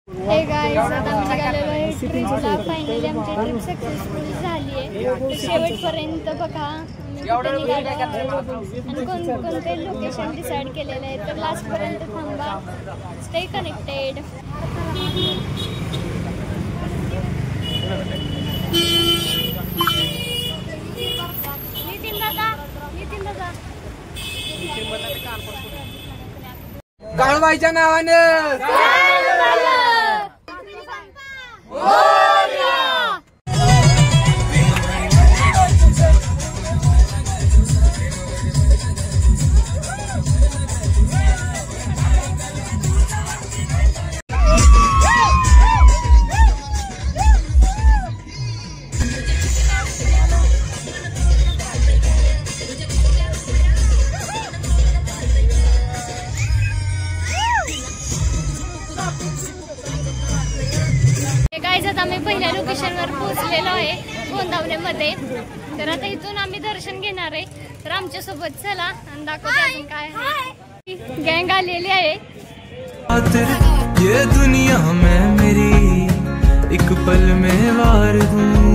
Hey guys, आता आम्ही निघालेलो आहे ट्रिपला. फायनली आमची ट्रिप सक्सेसफुल झाली आहे. शेवटपर्यंत बघा आम्ही कुठे निघालो आणि कोणते लोकेशन डिसाईड केलेलं आहे. तर लास्टपर्यंत थांबा. Stay connected. काळबाईच्या नावानं आम्ही पहिल्या लोकेशनवर पोहोचलेलो आहे गोंदावलेमध्ये. तर आता इथून आम्ही दर्शन घेणार आहे. तर आमच्या सोबत चला आणि दाखवते अजून काय आहे. गँग आलेली आहे. ये दुनिया में मेरी एक पल में वार दूं.